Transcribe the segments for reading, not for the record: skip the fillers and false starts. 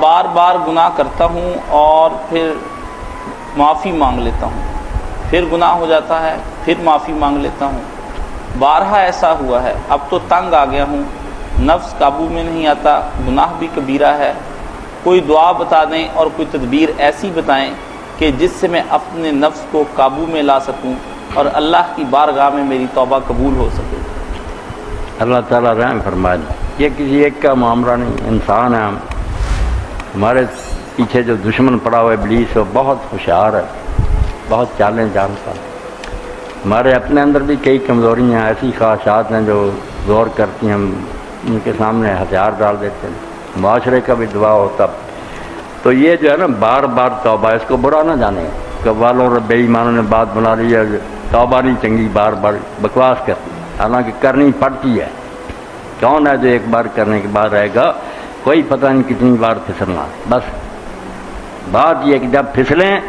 بار بار گناہ کرتا ہوں اور پھر معافی مانگ لیتا ہوں، پھر گناہ ہو جاتا ہے، پھر معافی مانگ لیتا ہوں، بارہا ایسا ہوا ہے، اب تو تنگ آ گیا ہوں، نفس قابو میں نہیں آتا، گناہ بھی کبیرہ ہے، کوئی دعا بتا دیں اور کوئی تدبیر ایسی بتائیں کہ جس سے میں اپنے نفس کو قابو میں لا سکوں اور اللہ کی بارگاہ میں میری توبہ قبول ہو سکے۔ اللہ تعالیٰ رحم فرمائے۔ یہ کسی ایک کا معاملہ نہیں، انسان ہے ہم، ہمارے پیچھے جو دشمن پڑا ہوا ہے ابلیس، وہ بہت ہوشیار ہے، بہت چالیں جانتا ہے۔ ہمارے اپنے اندر بھی کئی کمزوریاں ہیں، ایسی خواہشات ہیں جو زور کرتی ہیں، ہم ان کے سامنے ہتھیار ڈال دیتے ہیں، معاشرے کا بھی دباؤ ہوتا۔ تو یہ جو ہے نا بار بار توبہ، اس کو برا نہ جانے کہ والوں اور بے ایمانوں نے بات بنا لی ہے، توبہ نہیں چنگی، بار بار بکواس کرتی، حالانکہ کرنی پڑتی ہے۔ کون ہے جو ایک بار کرنے کے بعد رہے گا؟ کوئی پتہ نہیں کتنی بار پھسلنا۔ بس بات یہ کہ جب پھسلیں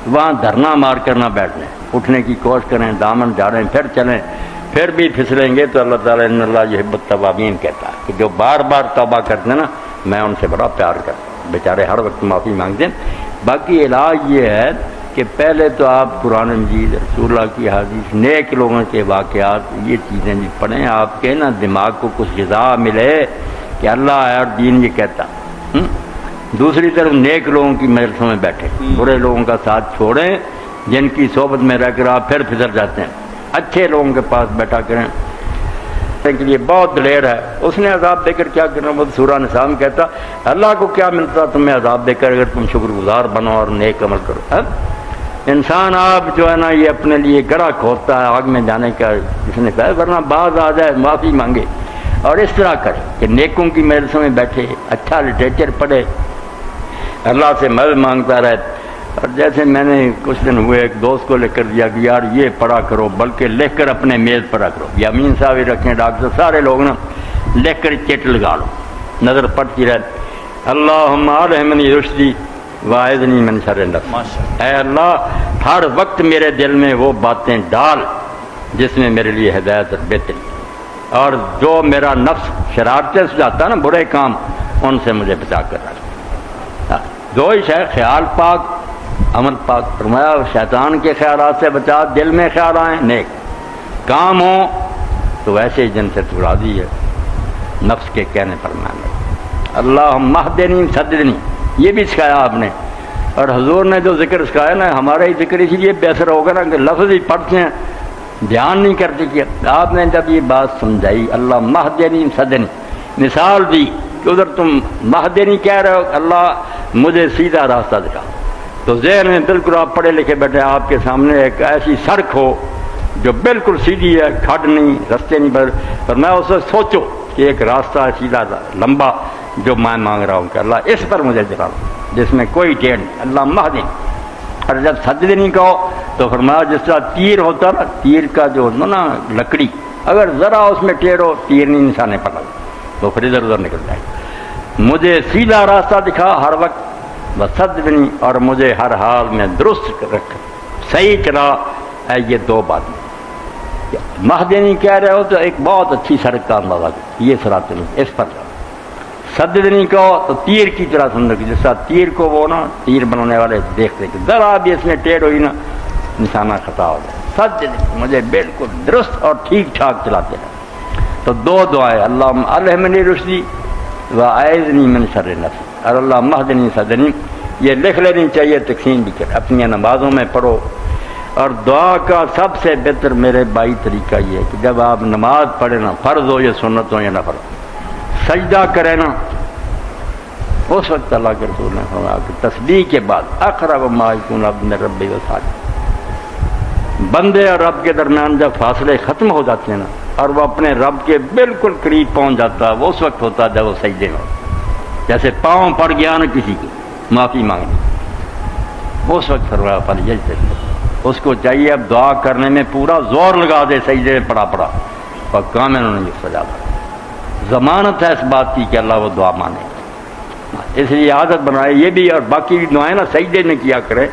وہاں دھرنا مار کر نہ بیٹھیں، اٹھنے کی کوشش کریں، دامن جھاڑیں، پھر چلیں، پھر بھی پھسلیں گے تو اللہ تعالیٰ ان اللہ یحب التوابین کہتا ہے کہ جو بار بار توبہ کرتے ہیں نا میں ان سے بڑا پیار کرتا ہوں، بیچارے ہر وقت معافی مانگتے ہیں۔ باقی علاج یہ ہے کہ پہلے تو آپ قرآن مجید، رسول اللہ کی حدیث، نیک لوگوں کے واقعات، یہ چیزیں بھی پڑھیں، آپ کے نا دماغ کو کچھ غذا ملے کہ اللہ ہے اور دین یہ کہتا۔ دوسری طرف نیک لوگوں کی مجلسوں میں بیٹھے، برے لوگوں کا ساتھ چھوڑیں جن کی صحبت میں رہ کر آپ پھر پھسل جاتے ہیں، اچھے لوگوں کے پاس بیٹھا کریں۔ کے لیے بہت دلیر ہے، اس نے عذاب دے کر کیا کرنا، وہ سورہ نساء میں کہتا اللہ کو کیا ملتا تمہیں عذاب دے کر اگر تم شکر گزار بنو اور نیک عمل کرو۔ انسان آپ جو ہے نا یہ اپنے لیے گڑھا کھودتا ہے آگ میں جانے کا، جس نے کہا ورنہ بعض آ جائے معافی مانگے اور اس طرح کرے کہ نیکوں کی مجلسوں میں بیٹھے، اچھا لٹریچر پڑھے، اللہ سے مدد مانگتا رہے۔ اور جیسے میں نے کچھ دن ہوئے ایک دوست کو لے کر دیا کہ یار یہ پڑھا کرو، بلکہ لکھ کر اپنے میز پر رکھ لو، یا امین صاحب ہی رکھیں، ڈاکٹر سارے لوگ نا لکھ کر چٹ لگا لو، نظر پڑتی رہے، اللہم الہمنی رشدی واعذنی من شر نفسی، اے اللہ ہر وقت میرے دل میں وہ باتیں ڈال جس میں میرے لیے ہدایت اور بہتری، اور جو میرا نفس شرارتیں سجاتا نا برے کام، ان سے مجھے بچا کر رکھ۔ دو ہی شے، خیال پاک، عمل پاک۔ فرمایا شیطان کے خیالات سے بچا، دل میں خیال آئیں نیک کام ہوں تو ویسے ہی جن سے تو راضی ہے، نفس کے کہنے پر مان لے۔ اللہم اہدنی سددنی، یہ بھی سکھایا آپ نے، اور حضور نے جو ذکر سکھایا نا ہمارا ہی ذکر اسی لیے بہتر ہوگا نا کہ لفظ ہی پڑھتے ہیں دھیان نہیں کرتے۔ کیا آپ نے جب یہ بات سمجھائی اللہم اہدنی سددنی، مثال دی کہ ادھر تم مہدنی کہہ رہے ہو اللہ مجھے سیدھا راستہ دکھا، تو ذہن میں بالکل آپ پڑھے لکھے بیٹھے، آپ کے سامنے ایک ایسی سڑک ہو جو بالکل سیدھی ہے، کھڈ نہیں، رستے نہیں، پر میں اسے سوچو کہ ایک راستہ ہے سیدھا لمبا جو میں مانگ رہا ہوں کہ اللہ اس پر مجھے چلا جس میں کوئی ٹیڑھ نہیں، اللہ مہدنی۔ اور جب سددنی کہو تو فرمایا جس طرح تیر ہوتا نا، تیر کا جو ہوتا نا لکڑی، اگر ذرا اس میں ٹیڑھ ہو تیر نہیں نشانے پڑا تو پھر ادھر ادھر نکل جائے۔ مجھے سیدھا راستہ دکھا ہر وقت، وسددنی، اور مجھے ہر حال میں درست رکھ، صحیح چلا ہے۔ یہ دو باتیں مہدنی کہہ رہے ہو تو ایک بہت اچھی سڑک کا اندازہ کرو، یہ صراط نہیں، اس پر جاؤ۔ سددنی کہو تو تیر کی طرح سمجھو کہ جس طرح تیر کو وہ نا تیر بنانے والے دیکھتے کہ ذرا بھی اس میں ٹیڑھ ہوئی نا نشانہ خطا ہو جائے۔ سددنی، مجھے بالکل درست اور ٹھیک ٹھاک چلاتے رہے۔ تو دو دعائیں، اللہم الہمنی رشدی واعذنی من شر نفسی، اور اللہم اہدنی سددنی، یہ لکھ لینی چاہیے، تقسیم بھی کر اپنی نمازوں میں پڑھو۔ اور دعا کا سب سے بہتر میرے بھائی طریقہ یہ ہے کہ جب آپ نماز پڑھیں نا، فرض ہو یا سنت ہو یا نفل، سجدہ کریں نا، اس وقت اللہ کے رسول نے فرمایا کہ تسبیح کے بعد اقرب ما یکون العبد من ربہ وساجد، بندے اور رب کے درمیان جب فاصلے ختم ہو جاتے ہیں نا اور وہ اپنے رب کے بالکل قریب پہنچ جاتا ہے، وہ اس وقت ہوتا ہے جب وہ سجدے میں ہوتا، جیسے پاؤں پڑ گیا نا کسی کی معافی مانگنی، اس وقت فرمایا فلیجتہد، اس کو چاہیے اب دعا کرنے میں پورا زور لگا دے، سجدے میں پڑا اور کام انہوں نے سجا دیا، ضمانت ہے اس بات کی کہ اللہ وہ دعا مانے، اس لیے عادت بنائے یہ بھی، اور باقی بھی دعائیں نا سجدے میں کیا کرے۔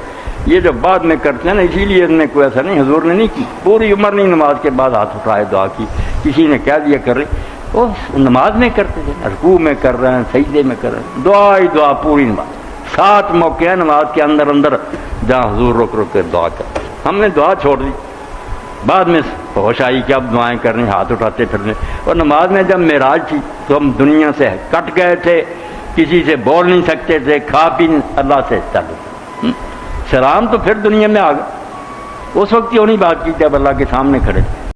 یہ جو بعد میں کرتے ہیں نا اسی لیے ان نے کوئی ایسا نہیں، حضور نے نہیں کی، پوری عمر نہیں نماز کے بعد ہاتھ اٹھائے دعا کی، کسی نے کہہ دیا کر رہے وہ نماز میں کرتے تھے، رکوع میں کر رہے ہیں، سجدے میں کر رہے ہیں، دعا ہی دعا، پوری نماز۔ 7 موقع ہیں نماز کے اندر جہاں حضور رک کے دعا کر، ہم نے دعا چھوڑ دی، بعد میں ہوش آئی کہ اب دعائیں کرنی، ہاتھ اٹھاتے پھرنے۔ اور نماز میں جب معراج تھی تو ہم دنیا سے کٹ گئے تھے، کسی سے بول نہیں سکتے تھے، کھا پی اللہ سے تعلق۔ سلام تو پھر دنیا میں آ گئے، اس وقت ہی ہونی بات کی جب اللہ کے سامنے کھڑے تھے۔